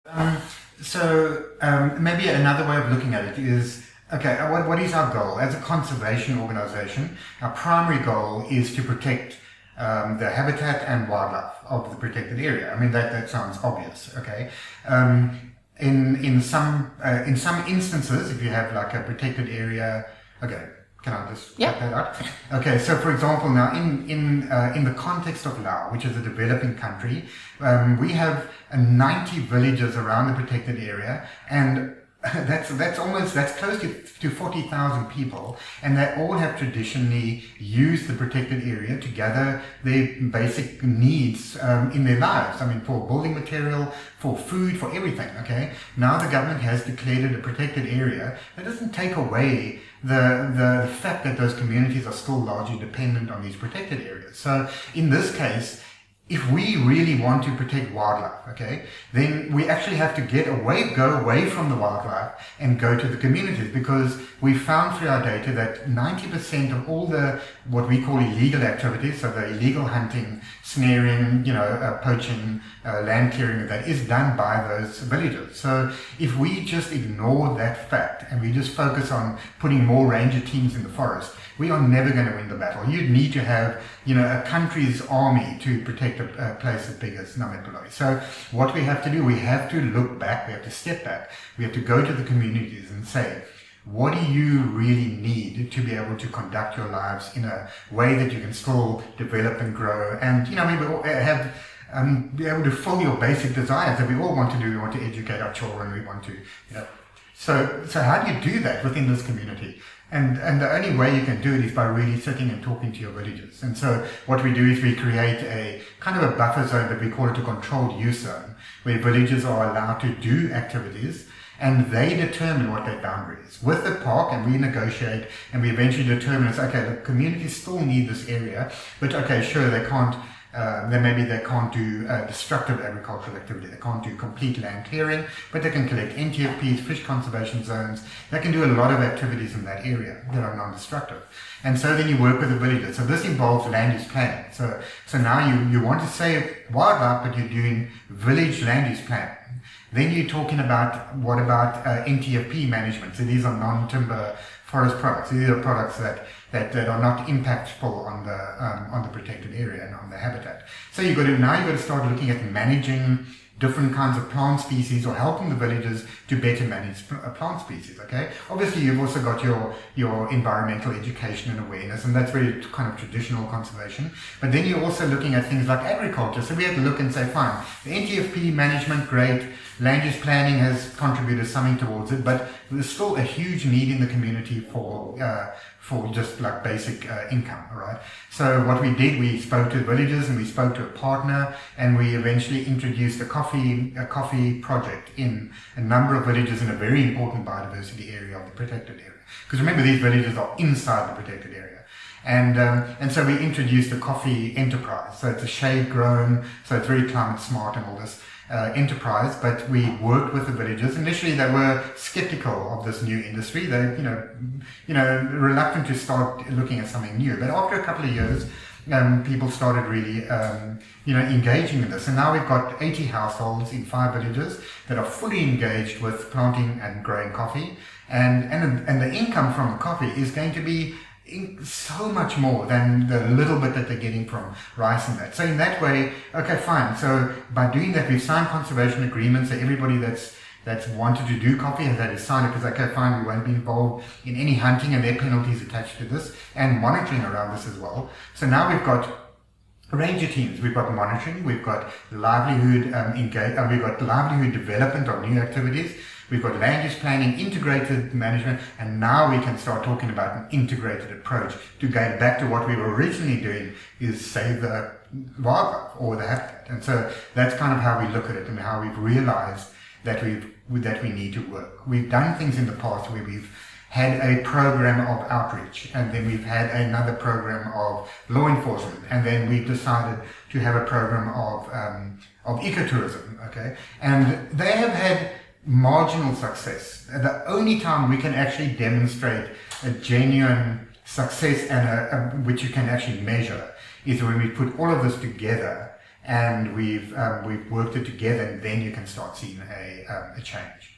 Maybe another way of looking at it is, okay, what is our goal? As a conservation organization, our primary goal is to protect the habitat and wildlife of the protected area. I mean, that sounds obvious, okay? In some instances, if you have like a protected area, okay, can I just cut that out? Okay, so for example, now in the context of Laos, which is a developing country, we have 90 villages around the protected area, and that's close to 40,000 people, and they all have traditionally used the protected area to gather their basic needs in their lives. I mean, for building material, for food, for everything. Okay. Now the government has declared it a protected area. That doesn't take away the fact that those communities are still largely dependent on these protected areas. So in this case, if we really want to protect wildlife, okay, then we actually have to go away from the wildlife and go to the communities, because we found through our data that 90% of all the what we call illegal activities, so the illegal hunting, snaring, poaching, land clearing, that is done by those villagers. So if we just ignore that fact and we just focus on putting more ranger teams in the forest, we are never going to win the battle. You'd need to have, a country's army to protect a place as big as Swanepoel. So what we have to do, we have to look back, we have to step back, we have to go to the communities and say, what do you really need to be able to conduct your lives in a way that you can still develop and grow? And, we all have be able to fill your basic desires that we all want to do. We want to educate our children, we want to, So how do you do that within this community? And the only way you can do it is by really sitting and talking to your villagers. And so what we do is we create a kind of a buffer zone, that we call it a controlled use zone, where villagers are allowed to do activities and they determine what their boundary is with the park, and we negotiate and we eventually determine it's okay, the communities still need this area, but okay, sure, they can't they can't do destructive agricultural activity. They can't do complete land clearing, but they can collect NTFPs, fish conservation zones. They can do a lot of activities in that area that are non-destructive. And so then you work with the villagers. So this involves land use planning. So now you want to save wildlife, but you're doing village land use planning. Then you're talking about what about NTFP management. So these are non-timber forest products. These are products that are not impactful on the protected area and on the habitat. So you've got to start looking at managing different kinds of plant species, or helping the villagers to better manage plant species. Okay. Obviously, you've also got your environmental education and awareness, and that's really kind of traditional conservation. But then you're also looking at things like agriculture. So we have to look and say, fine, the NTFP management, great. Land use planning has contributed something towards it, but there's still a huge need in the community for just like basic income, all right? So what we did, we spoke to villagers and we spoke to a partner, and we eventually introduced a coffee project in a number of villages in a very important biodiversity area of the protected area. Because remember, these villages are inside the protected area. And so we introduced a coffee enterprise. So it's a shade grown, so it's very climate smart and all this enterprise, but we worked with the villagers. Initially, they were skeptical of this new industry. They, reluctant to start looking at something new. But after a couple of years, people started really, engaging in this. And now we've got 80 households in 5 villages that are fully engaged with planting and growing coffee. And the income from the coffee is going to be so much more than the little bit that they're getting from rice and that. So in that way, okay, fine. So by doing that, we've signed conservation agreements. So everybody that's wanted to do coffee has had to sign it, because okay, fine, we won't be involved in any hunting, and there are penalties attached to this, and monitoring around this as well. So now we've got ranger teams, we've got monitoring, we've got livelihood we've got livelihood development of new activities. We've got land use planning, integrated management, and now we can start talking about an integrated approach to going back to what we were originally doing, is save the wildlife or the habitat. And so that's kind of how we look at it, and how we've realized that we need to work. We've done things in the past where we've had a program of outreach, and then we've had another program of law enforcement, and then we've decided to have a program of ecotourism. Okay, and they have had marginal success. The only time we can actually demonstrate a genuine success, and which you can actually measure, is when we put all of this together and we've worked it together, and then you can start seeing a change.